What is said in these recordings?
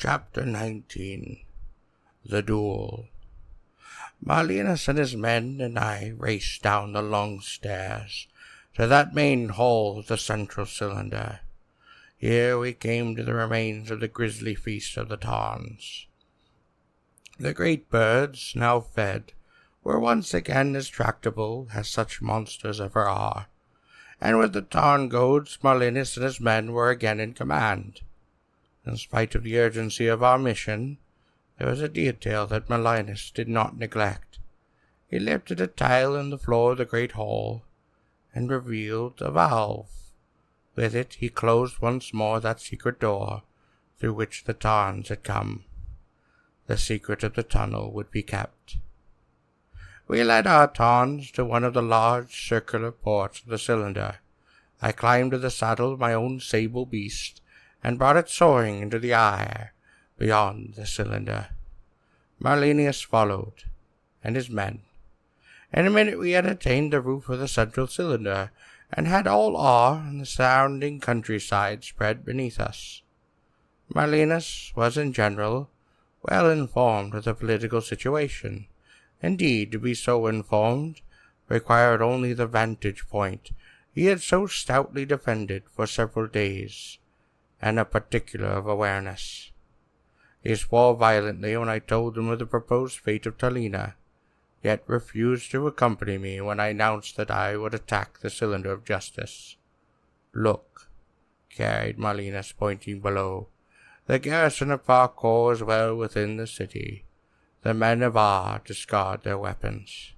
Chapter 19 The Duel. Marlenus and his men and I raced down the long stairs to that main hall of the central cylinder. Here we came to the remains of the grisly feast of the Tarns. The great birds, now fed, were once again as tractable as such monsters ever are, and with the Tarn goads Marlenus and his men were again in command. In spite of the urgency of our mission, there was a detail that Marlenus did not neglect. He lifted a tile in the floor of the great hall, and revealed a valve. With it he closed once more that secret door through which the Tarns had come. The secret of the tunnel would be kept. We led our Tarns to one of the large circular ports of the cylinder. I climbed to the saddle of my own sable beast, and brought it soaring into the air beyond the cylinder. Marlenus followed, and his men. In a minute we had attained the roof of the central cylinder, and had all Ar and the surrounding countryside spread beneath us. Marlenus was in general well informed of the political situation. Indeed, to be so informed required only the vantage point he had so stoutly defended for several days, and a particular of awareness. He swore violently when I told him of the proposed fate of Talina, yet refused to accompany me when I announced that I would attack the cylinder of justice. Look, carried Marlenus, pointing below. The garrison of Parkour is well within the city. The men of Ar discard their weapons.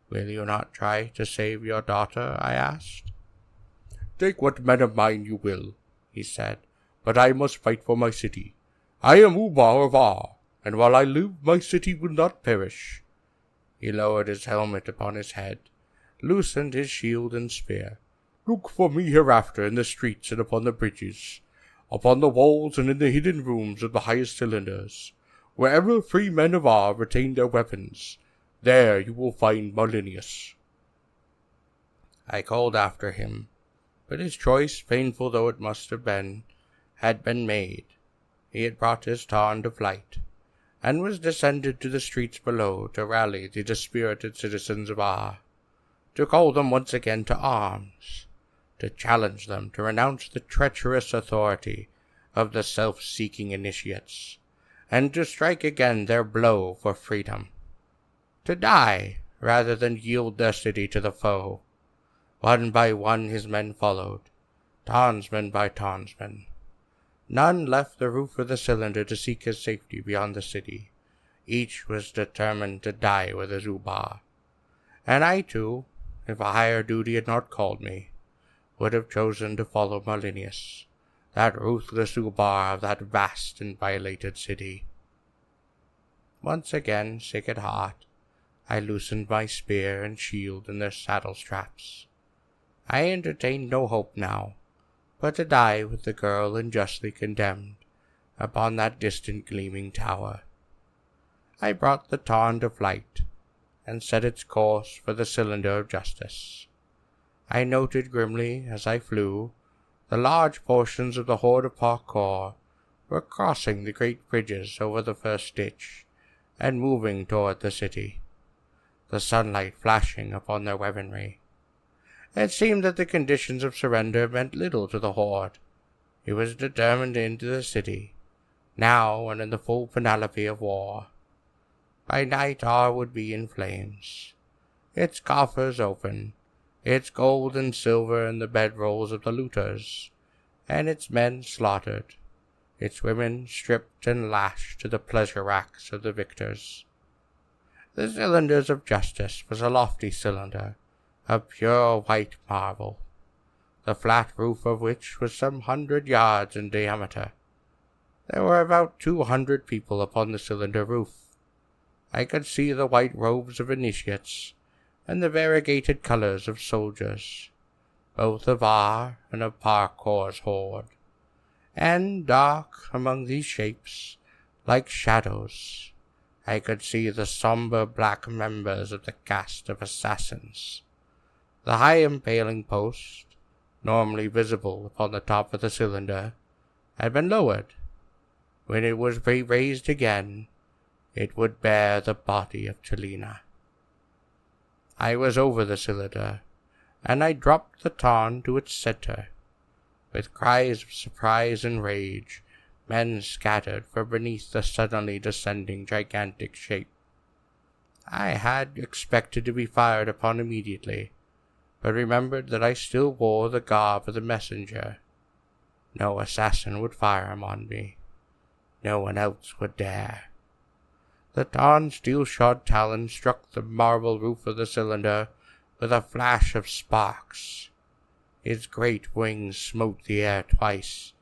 Will you not try to save your daughter? I asked. Take what men of mine you will, he said, but I must fight for my city. I am Umar of Ar, and while I live, my city will not perish. He lowered his helmet upon his head, loosened his shield and spear. Look for me hereafter in the streets and upon the bridges, upon the walls and in the hidden rooms of the highest cylinders. Wherever free men of Ar retain their weapons, there you will find Marlenus. I called after him, but his choice, painful though it must have been, had been made. He had brought his Tarn to flight, and was descended to the streets below to rally the dispirited citizens of Ar, to call them once again to arms, to challenge them to renounce the treacherous authority of the self-seeking initiates, and to strike again their blow for freedom, to die rather than yield their city to the foe. One by one his men followed, Tarnsman by Tarnsman. None left the roof of the cylinder to seek his safety beyond the city. Each was determined to die with his Ubar. And I too, if a higher duty had not called me, would have chosen to follow Marlenus, that ruthless Ubar of that vast and violated city. Once again, sick at heart, I loosened my spear and shield in their saddle straps. I entertained no hope now, but to die with the girl unjustly condemned upon that distant gleaming tower. I brought the Tarn to flight, and set its course for the cylinder of justice. I noted grimly, as I flew, the large portions of the horde of Parkour were crossing the great bridges over the first ditch, and moving toward the city, the sunlight flashing upon their weaponry. It seemed that the conditions of surrender meant little to the horde. It was determined into the city, now and in the full panoply of war. By night Ar would be in flames, its coffers open, its gold and silver in the bedrolls of the looters, and its men slaughtered, its women stripped and lashed to the pleasure racks of the victors. The cylinders of justice was a lofty cylinder, of pure white marble, the flat roof of which was some 100 yards in diameter. There were about 200 people upon the cylinder roof. I could see the white robes of initiates, and the variegated colors of soldiers, both of Ar and of Parkour's horde, and dark among these shapes, like shadows, I could see the somber black members of the caste of assassins. The high impaling post, normally visible upon the top of the cylinder, had been lowered, when it was raised again, it would bear the body of Talina. I was over the cylinder, and I dropped the Tarn to its center. With cries of surprise and rage, men scattered from beneath the suddenly descending gigantic shape. I had expected to be fired upon immediately, but remembered that I still wore the garb of the messenger. No assassin would fire him on me. No one else would dare. The Tarn's steel-shod talon struck the marble roof of the cylinder with a flash of sparks. His great wings smote the air twice,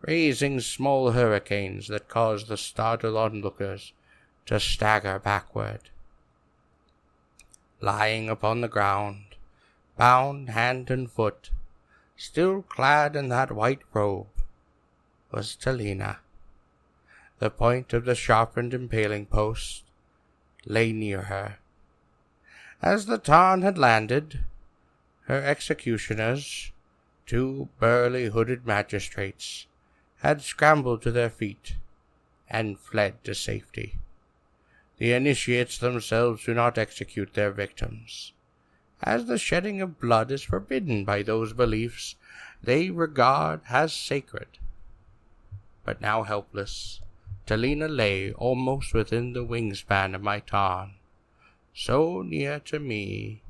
raising small hurricanes that caused the startled onlookers to stagger backward. Lying upon the ground, bound hand and foot, still clad in that white robe, was Talina. The point of the sharpened impaling post lay near her. As the Tarn had landed, her executioners, two burly hooded magistrates, had scrambled to their feet and fled to safety. The initiates themselves do not execute their victims, as the shedding of blood is forbidden by those beliefs they regard as sacred. But now helpless, Talina lay almost within the wingspan of my Tarn, so near to me,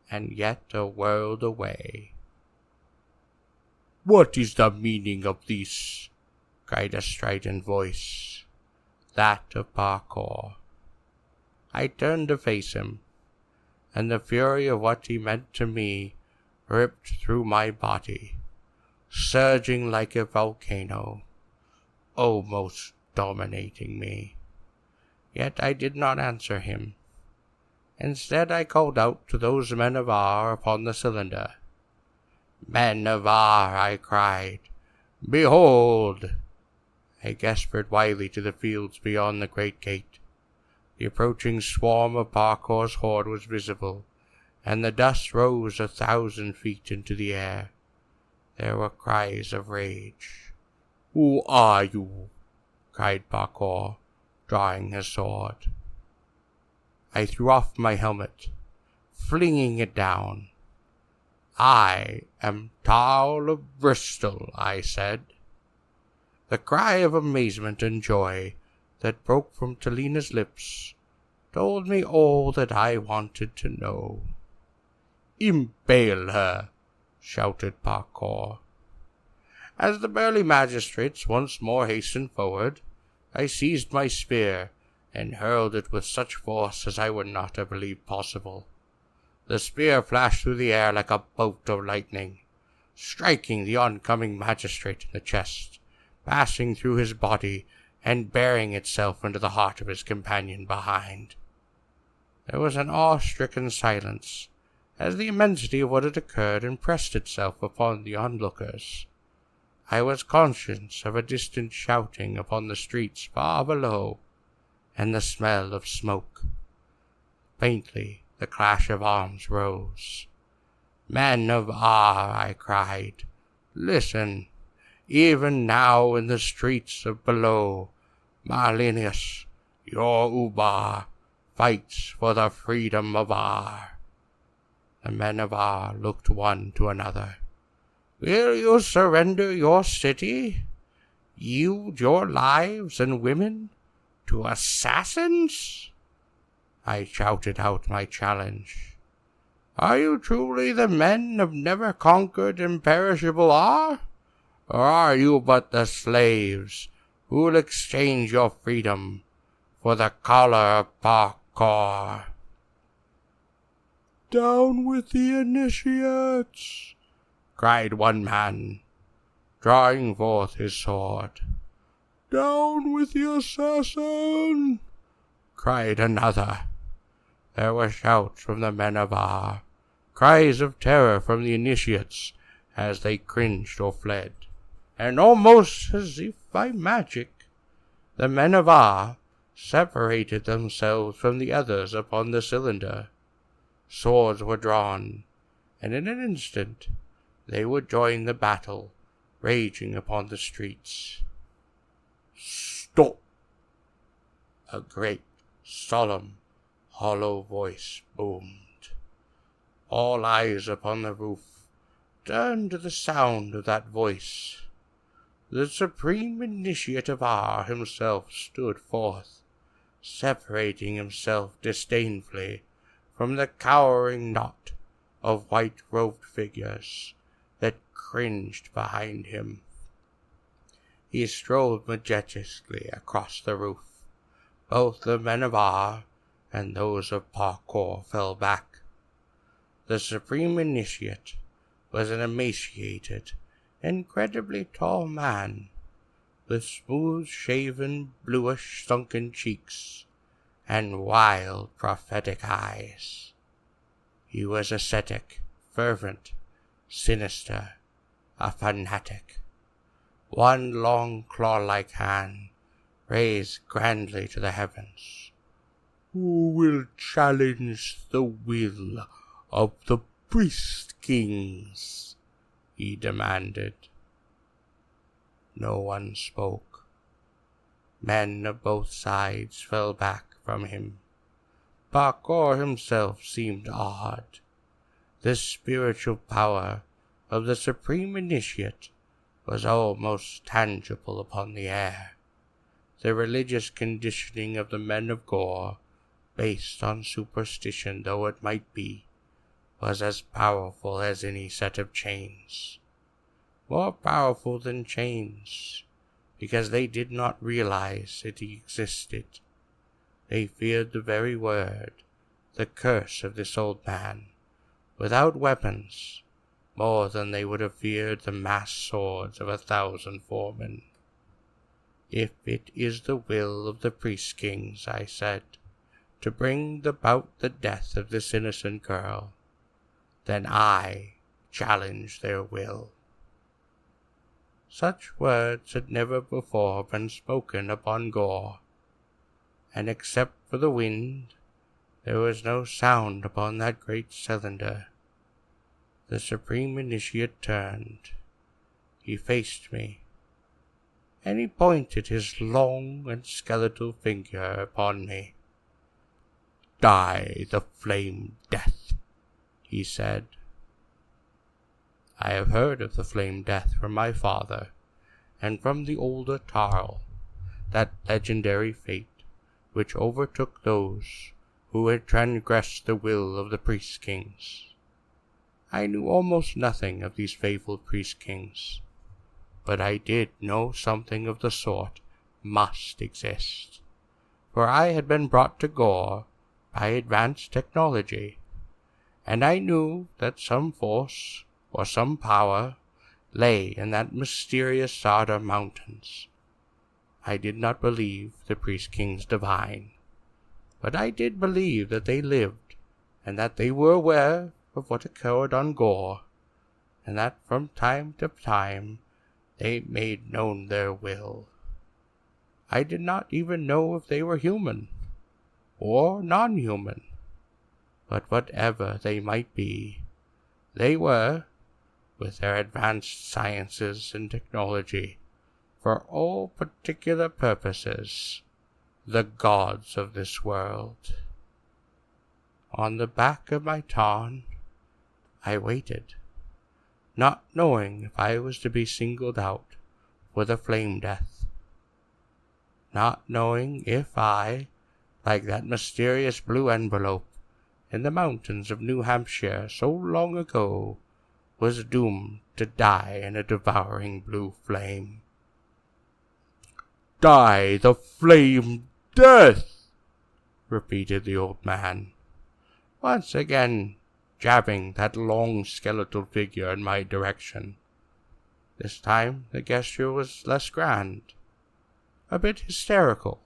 and yet a world away. "What is the meaning of this?" cried a strident voice, that of Parkour. I turned to face him, and the fury of what he meant to me ripped through my body, surging like a volcano, almost dominating me. Yet I did not answer him. Instead I called out to those men of Ar upon the cylinder. "Men of Ar," I cried, "behold!" I gestured wildly to the fields beyond the great gate. The approaching swarm of Parkour's horde was visible, and the dust rose 1,000 feet into the air. There were cries of rage. "Who are you?" cried Parkour, drawing his sword. I threw off my helmet, flinging it down. "I am Tarl of Bristol," I said. The cry of amazement and joy that broke from Talina's lips told me all that I wanted to know. "Impale her!" shouted Parkour. As the burly magistrates once more hastened forward, I seized my spear and hurled it with such force as I would not have believed possible. The spear flashed through the air like a bolt of lightning, striking the oncoming magistrate in the chest, passing through his body and burying itself into the heart of his companion behind. There was an awe-stricken silence, as the immensity of what had occurred impressed itself upon the onlookers. I was conscious of a distant shouting upon the streets far below, and the smell of smoke. Faintly the clash of arms rose. "Men of Ar," I cried, "listen! Even now in the streets of below, Marlenius, your Ubar, fights for the freedom of Ar." The men of Ar looked one to another. "Will you surrender your city? Yield your lives and women to assassins?" I shouted out my challenge. "Are you truly the men of never-conquered imperishable Ar? Or are you but the slaves who will exchange your freedom for the collar of Parkour?" "Down with the initiates!" cried one man, drawing forth his sword. "Down with the assassin!" cried another. There were shouts from the men of Ar, cries of terror from the initiates as they cringed or fled, and almost as if by magic, the men of Ar separated themselves from the others upon the cylinder. Swords were drawn, and in an instant they would join the battle raging upon the streets. Stop! A great, solemn, hollow voice boomed. All eyes upon the roof turned to the sound of that voice. The supreme initiate of Ar himself stood forth, separating himself disdainfully from the cowering knot of white-robed figures that cringed behind him. He strode majestically across the roof. Both the men of Ar and those of Parkour fell back. The supreme initiate was an emaciated, incredibly tall man, with smooth-shaven, bluish, sunken cheeks and wild, prophetic eyes. He was ascetic, fervent, sinister, a fanatic. One long claw-like hand raised grandly to the heavens. "Who will challenge the will of the priest kings?" he demanded. No one spoke. Men of both sides fell back from him. Parkour himself seemed awed. The spiritual power of the supreme initiate was almost tangible upon the air. The religious conditioning of the men of Gor, based on superstition though it might be, was as powerful as any set of chains. More powerful than chains, because they did not realize it existed. They feared the very word, the curse of this old man, without weapons, more than they would have feared the massed swords of 1,000 foremen. "If it is the will of the priest kings," I said, "to bring about the death of this innocent girl, then I challenge their will." Such words had never before been spoken upon Gor, and except for the wind, there was no sound upon that great cylinder. The supreme initiate turned. He faced me, and he pointed his long and skeletal finger upon me. "Die the flame death," he said. I have heard of the flame death from my father, and from the older Tarl, that legendary fate which overtook those who had transgressed the will of the priest kings. I knew almost nothing of these fabled priest kings, but I did know something of the sort must exist, for I had been brought to Gor by advanced technology, and I knew that some force or some power lay in that mysterious Sardar Mountains. I did not believe the priest kings divine, but I did believe that they lived, and that they were aware of what occurred on Gor, and that from time to time they made known their will. I did not even know if they were human or non-human, but whatever they might be, they were, with their advanced sciences and technology, for all particular purposes, the gods of this world. On the back of my Tarn, I waited, not knowing if I was to be singled out for the flame death, not knowing if I, like that mysterious blue envelope in the mountains of New Hampshire so long ago, was doomed to die in a devouring blue flame. "Die the flame death," repeated the old man, once again jabbing that long skeletal figure in my direction. This time the gesture was less grand, a bit hysterical,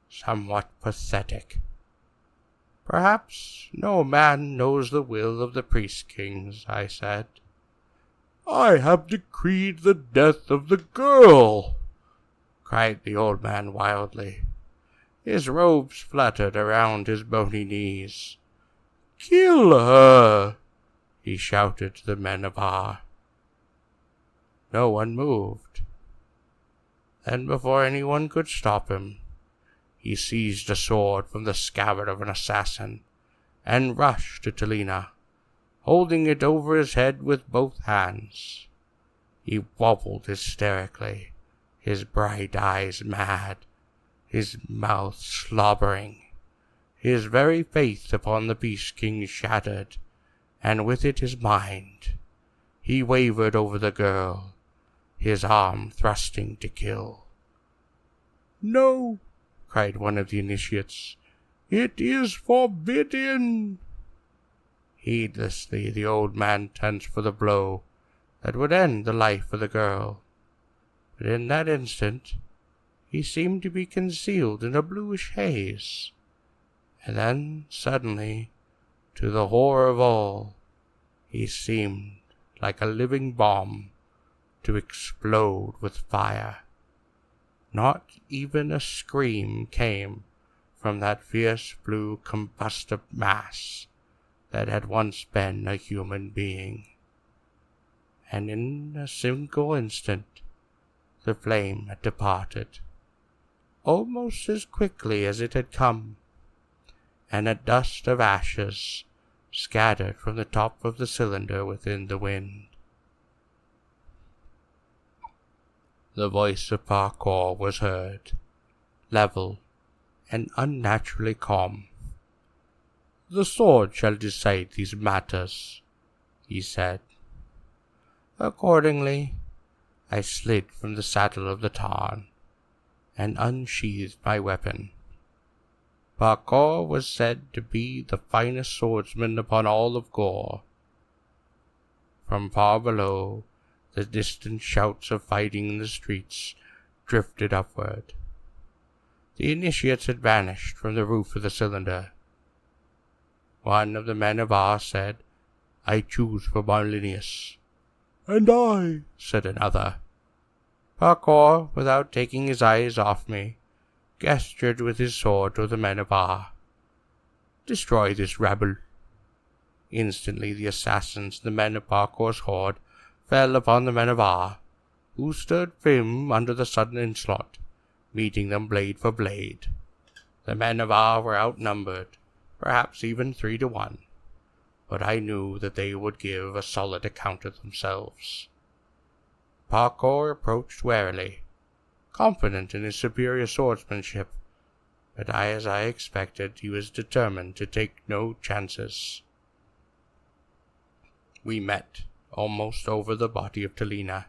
somewhat pathetic. "Perhaps no man knows the will of the priest kings," I said. "I have decreed the death of the girl," cried the old man wildly. His robes fluttered around his bony knees. "Kill her!" he shouted to the men of Ar. No one moved. Then, before anyone could stop him, he seized a sword from the scabbard of an assassin and rushed to Talina, holding it over his head with both hands. He wobbled hysterically, his bright eyes mad, his mouth slobbering, his very faith upon the Beast King shattered, and with it his mind. He wavered over the girl, his arm thrusting to kill. "No!" cried one of the initiates. "It is forbidden!" Heedlessly the old man tensed for the blow that would end the life of the girl. But in that instant he seemed to be concealed in a bluish haze. And then, suddenly, to the horror of all, he seemed like a living bomb to explode with fire. Not even a scream came from that fierce blue combustive mass that had once been a human being. And in a single instant, the flame had departed, almost as quickly as it had come, and a dust of ashes scattered from the top of the cylinder within the wind. The voice of Parkour was heard, level and unnaturally calm. "The sword shall decide these matters," he said. Accordingly, I slid from the saddle of the Tarn and unsheathed my weapon. Parkour was said to be the finest swordsman upon all of Gor. From far below, the distant shouts of fighting in the streets drifted upward. The initiates had vanished from the roof of the cylinder. One of the men of Ar said, "I choose for Marlinius." "And I," said another. Parkour, without taking his eyes off me, gestured with his sword to the men of Ar. "Destroy this rabble." Instantly the assassins, the men of Parkour's horde, fell upon the men of Ar, who stood firm under the sudden onslaught, meeting them blade for blade. The men of Ar were outnumbered, perhaps even 3-1, but I knew that they would give a solid account of themselves. Parkour approached warily, confident in his superior swordsmanship, but as I expected, he was determined to take no chances. We met almost over the body of Talina,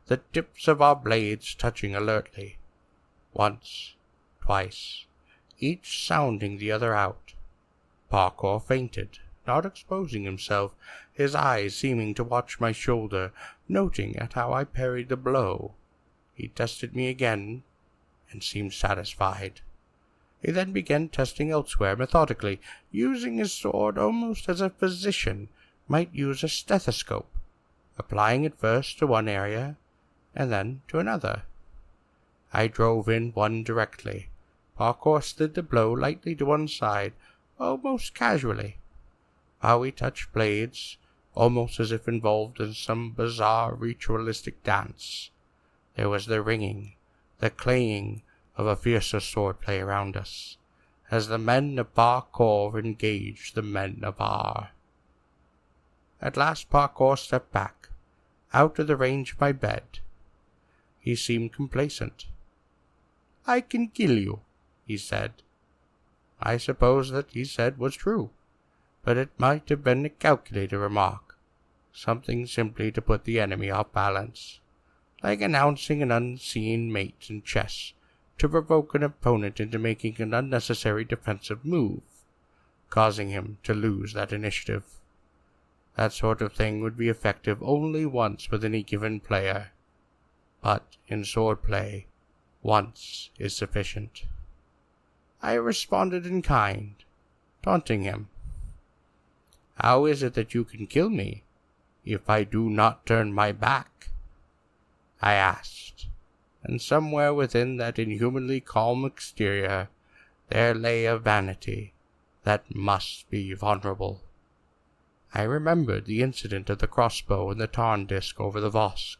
the tips of our blades touching alertly, once, twice, each sounding the other out. Parkour fainted, not exposing himself, his eyes seeming to watch my shoulder, noting at how I parried the blow. He tested me again, and seemed satisfied. He then began testing elsewhere methodically, using his sword almost as a physician might use a stethoscope, applying it first to one area, and then to another. I drove in one directly. Parkour slid the blow lightly to one side, almost casually, while we touched blades, almost as if involved in some bizarre ritualistic dance. There was the ringing, the clanging of a fiercer swordplay around us, as the men of Parkour engaged the men of Ar. At last Parkour stepped back, out of the range of my bed. He seemed complacent. "I can kill you," he said. I suppose that he said was true, but it might have been a calculated remark, something simply to put the enemy off balance, like announcing an unseen mate in chess to provoke an opponent into making an unnecessary defensive move, causing him to lose that initiative. That sort of thing would be effective only once with any given player, but in swordplay, once is sufficient. I responded in kind, taunting him. "How is it that you can kill me if I do not turn my back?" I asked, and somewhere within that inhumanly calm exterior there lay a vanity that must be vulnerable. I remembered the incident of the crossbow and the Tarn disc over the Vosk.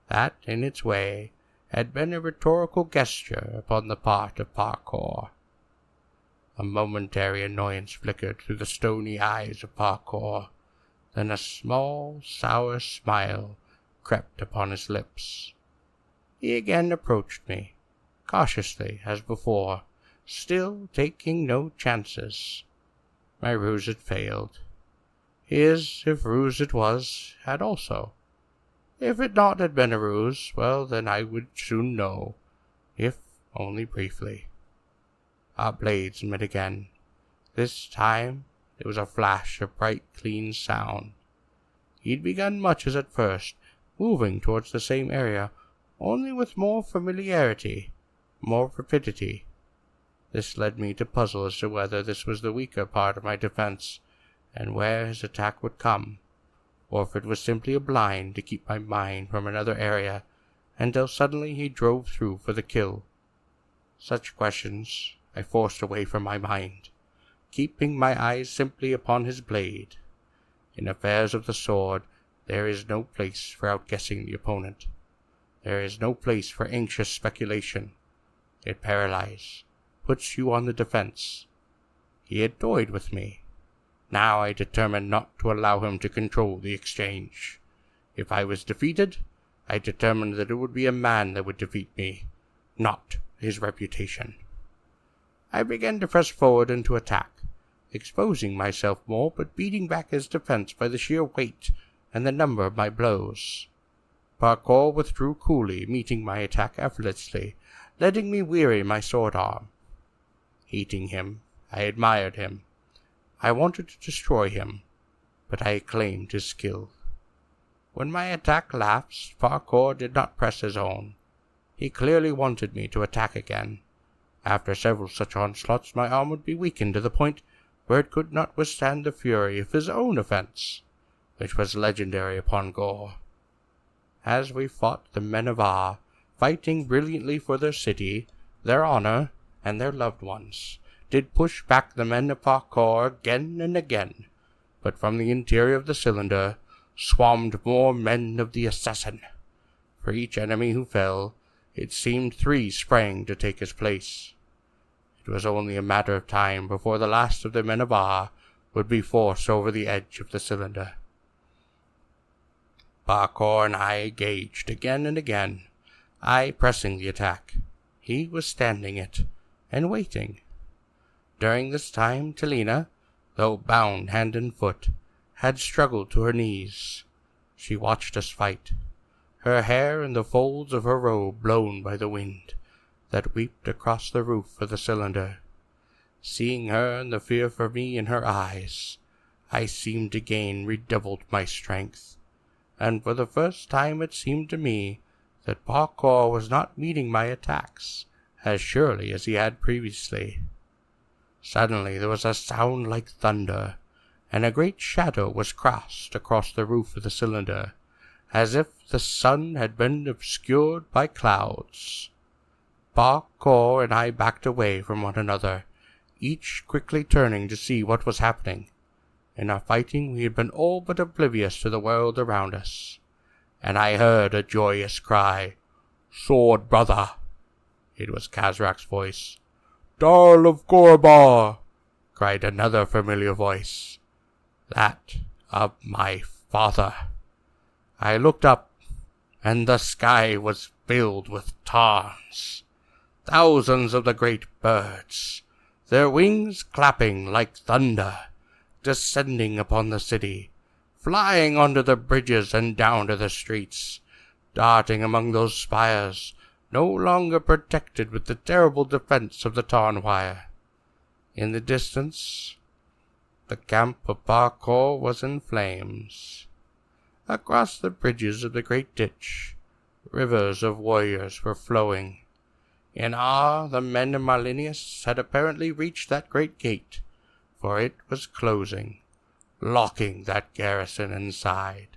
That, in its way, had been a rhetorical gesture upon the part of Parkour. A momentary annoyance flickered through the stony eyes of Parkour, then a small, sour smile crept upon his lips. He again approached me, cautiously as before, still taking no chances. My ruse had failed. His, if ruse it was, had also. If it not had been a ruse, well, then I would soon know, if only briefly. Our blades met again. This time there was a flash of bright, clean sound. He'd begun much as at first, moving towards the same area, only with more familiarity, more rapidity. This led me to puzzle as to whether this was the weaker part of my defense, and where his attack would come, or if it was simply a blind to keep my mind from another area, until suddenly he drove through for the kill. Such questions I forced away from my mind, keeping my eyes simply upon his blade. In affairs of the sword, there is no place for outguessing the opponent. There is no place for anxious speculation. It paralyzes, puts you on the defense. He had toyed with me. Now I determined not to allow him to control the exchange. If I was defeated, I determined that it would be a man that would defeat me, not his reputation. I began to press forward and to attack, exposing myself more but beating back his defense by the sheer weight and the number of my blows. Parkour withdrew coolly, meeting my attack effortlessly, letting me weary my sword arm. Hating him, I admired him. I wanted to destroy him, but I acclaimed his skill. When my attack lapsed, Parkour did not press his own. He clearly wanted me to attack again. After several such onslaughts, my arm would be weakened to the point where it could not withstand the fury of his own offense, which was legendary upon Gor. As we fought, the men of Ar, fighting brilliantly for their city, their honor, and their loved ones, did push back the men of Parkour again and again, but from the interior of the cylinder swarmed more men of the assassin. For each enemy who fell, it seemed 3 sprang to take his place. It was only a matter of time before the last of the men of Ar would be forced over the edge of the cylinder. Parkour and I engaged again and again, I pressing the attack. He was standing it, and waiting. During this time, Talina, though bound hand and foot, had struggled to her knees. She watched us fight, her hair in the folds of her robe blown by the wind that wept across the roof of the cylinder. Seeing her and the fear for me in her eyes, I seemed to gain redoubled my strength, and for the first time it seemed to me that Parkour was not meeting my attacks as surely as he had previously. Suddenly there was a sound like thunder, and a great shadow was cast across the roof of the cylinder, as if the sun had been obscured by clouds. Parkour and I backed away from one another, each quickly turning to see what was happening. In our fighting we had been all but oblivious to the world around us, and I heard a joyous cry, "Sword brother!" It was Kazrak's voice. "Duel of Gorbar!" cried another familiar voice. That of my father. I looked up, and the sky was filled with Tarns. Thousands of the great birds, their wings clapping like thunder, descending upon the city, flying onto the bridges and down to the streets, darting among those spires, no longer protected with the terrible defense of the Tarn wire. In the distance, the camp of Parkour was in flames. Across the bridges of the great ditch, rivers of warriors were flowing. In Ar, the men of Marlinius had apparently reached that great gate, for it was closing, locking that garrison inside,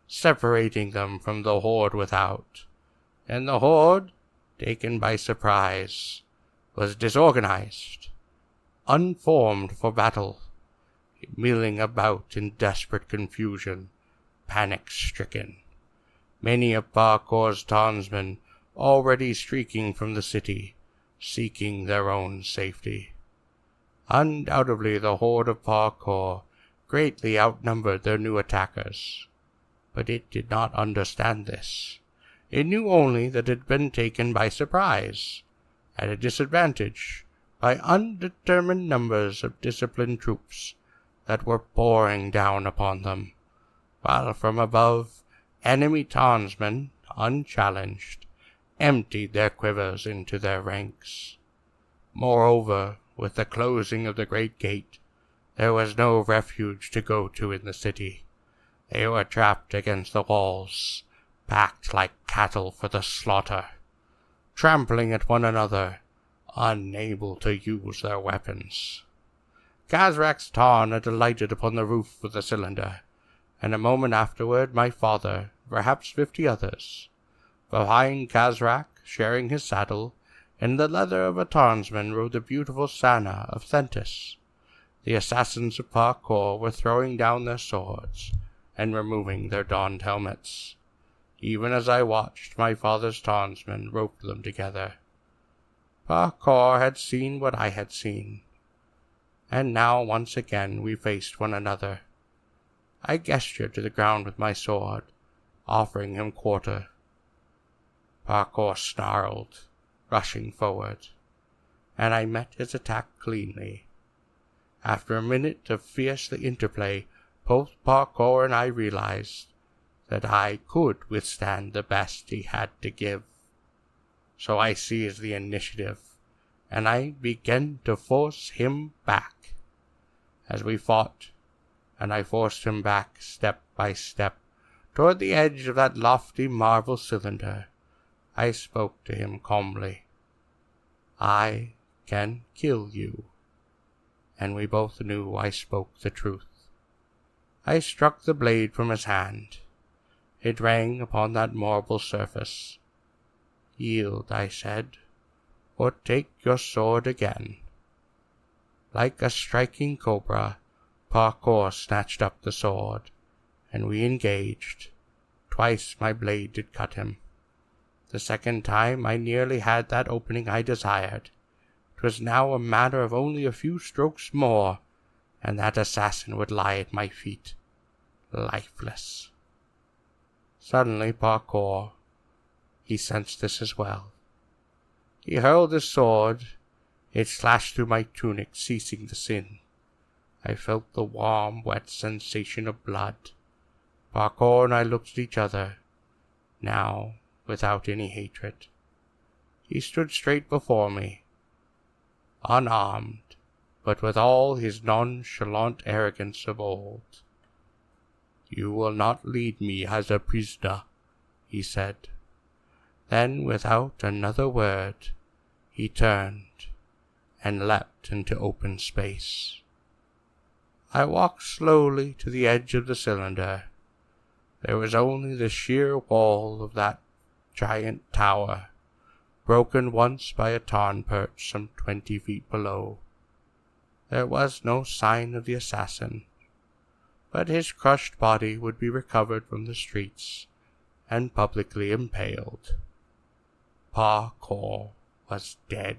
separating them from the horde without. And the horde, taken by surprise, was disorganized, unformed for battle, milling about in desperate confusion, panic-stricken. Many of Parkour's townsmen, already streaking from the city, seeking their own safety. Undoubtedly the horde of Parkour greatly outnumbered their new attackers, but it did not understand this. It knew only that it had been taken by surprise, at a disadvantage, by undetermined numbers of disciplined troops that were pouring down upon them, while from above, enemy Tarnsmen, unchallenged, emptied their quivers into their ranks. Moreover, with the closing of the great gate, there was no refuge to go to in the city. They were trapped against the walls, packed like cattle for the slaughter, trampling at one another, unable to use their weapons. Kazrak's Tarn had alighted upon the roof of the cylinder, and a moment afterward my father, perhaps 50 others. Behind Kazrak, sharing his saddle, in the leather of a Tarnsman rode the beautiful Sana of Thentis. The assassins of Parkour were throwing down their swords and removing their donned helmets. Even as I watched, my father's Tarnsmen roped them together. Parkour had seen what I had seen, and now once again we faced one another. I gestured to the ground with my sword, offering him quarter. Parkour snarled, rushing forward, and I met his attack cleanly. After a minute of fierce interplay, both Parkour and I realized that I could withstand the best he had to give. So I seized the initiative, and I began to force him back. As we fought, and I forced him back step by step toward the edge of that lofty marble cylinder, I spoke to him calmly. I can kill you. And we both knew I spoke the truth. I struck the blade from his hand. It rang upon that marble surface. Yield, I said, or take your sword again. Like a striking cobra, Parkour snatched up the sword, and we engaged. Twice my blade did cut him. The second time I nearly had that opening I desired. It was now a matter of only a few strokes more, and that assassin would lie at my feet, lifeless. Suddenly Parkour, he sensed this as well. He hurled his sword. It slashed through my tunic, ceasing the sin. I felt the warm, wet sensation of blood. Parkour and I looked at each other, now without any hatred. He stood straight before me, unarmed, but with all his nonchalant arrogance of old. You will not lead me as a prisoner, he said. Then, without another word, he turned and leapt into open space. I walked slowly to the edge of the cylinder. There was only the sheer wall of that giant tower, broken once by a tarn perch some 20 feet below. There was no sign of the assassin, but his crushed body would be recovered from the streets and publicly impaled. Parkour was dead.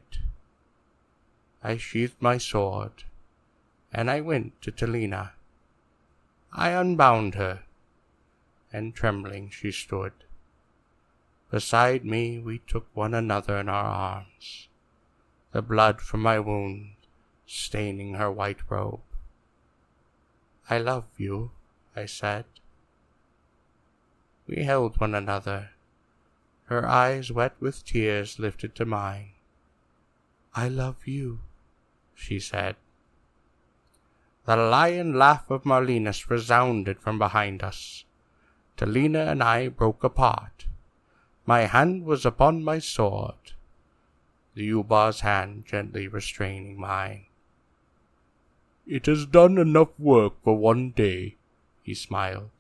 I sheathed my sword, and I went to Talina. I unbound her, and trembling she stood. Beside me we took one another in our arms, the blood from my wound staining her white robe. I love you, I said. We held one another, her eyes wet with tears lifted to mine. I love you, she said. The lion laugh of Marlenus resounded from behind us. Talina and I broke apart. My hand was upon my sword, the Ubar's hand gently restraining mine. It has done enough work for one day, he smiled.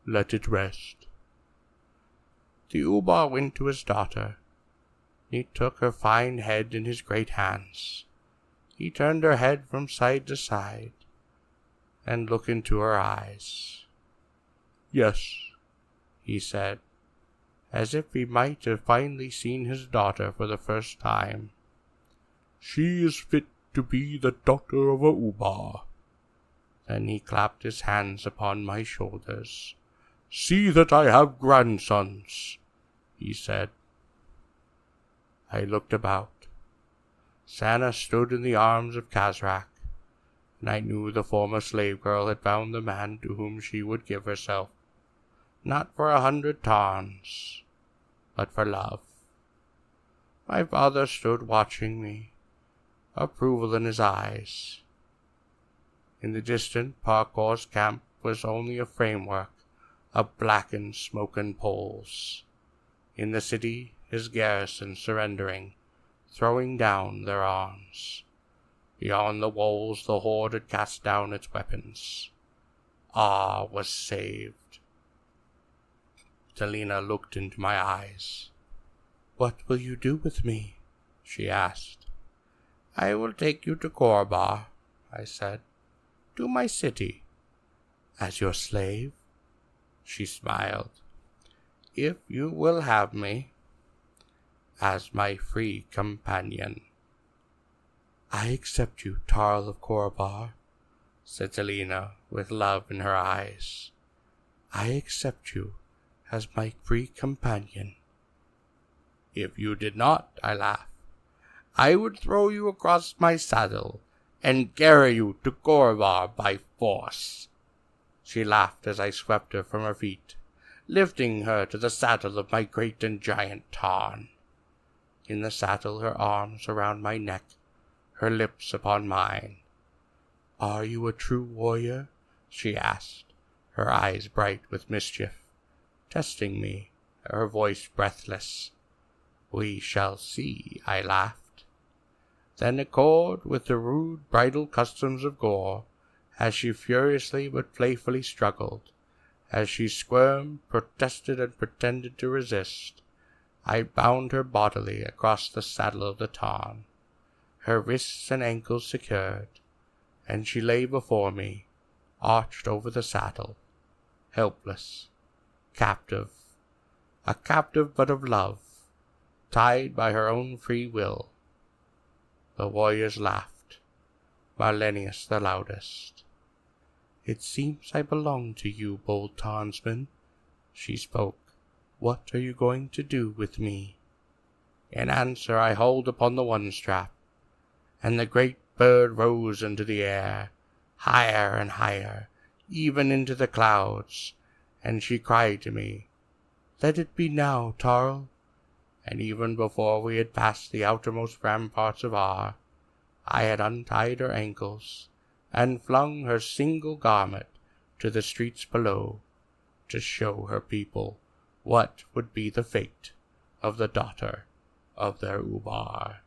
Let it rest. The Ubar went to his daughter. He took her fine head in his great hands. He turned her head from side to side, and looked into her eyes. Yes, he said, as if he might have finally seen his daughter for the first time. "She is fit to be the daughter of a Ubar." Then he clapped his hands upon my shoulders. "See that I have grandsons," he said. I looked about. Sana stood in the arms of Kazrak, and I knew the former slave girl had found the man to whom she would give herself, not for 100 Tarns, but for love. My father stood watching me, approval in his eyes. In the distant Parkor's camp was only a framework of blackened, smoking poles. In the city, his garrison surrendering, throwing down their arms. Beyond the walls, the horde had cast down its weapons. Ah was saved. Selena looked into my eyes. "What will you do with me?" she asked. "I will take you to Korbar," I said, "to my city." "As your slave?" She smiled. "If you will have me, as my free companion." "I accept you, Tarl of Korbar," said Selena with love in her eyes. "I accept you as my free companion." "If you did not," I laughed, "I would throw you across my saddle and carry you to Korvar by force." She laughed as I swept her from her feet, lifting her to the saddle of my great and giant Tarn. In the saddle, her arms around my neck, her lips upon mine. "Are you a true warrior?" she asked, her eyes bright with mischief, testing me, her voice breathless. "We shall see," I laughed. Then accord with the rude bridal customs of Gor, as she furiously but playfully struggled, as she squirmed, protested, and pretended to resist, I bound her bodily across the saddle of the Tarn, her wrists and ankles secured, and she lay before me, arched over the saddle, helpless, captive, a captive but of love, tied by her own free will. The warriors laughed, Marlenius the loudest. "It seems I belong to you, bold Tarnsman," she spoke. "What are you going to do with me?" In answer I hauled upon the one strap, and the great bird rose into the air, higher and higher, even into the clouds, and she cried to me, "Let it be now, Tarl." And even before we had passed the outermost ramparts of Ar, I had untied her ankles, and flung her single garment to the streets below, to show her people what would be the fate of the daughter of their Ubar.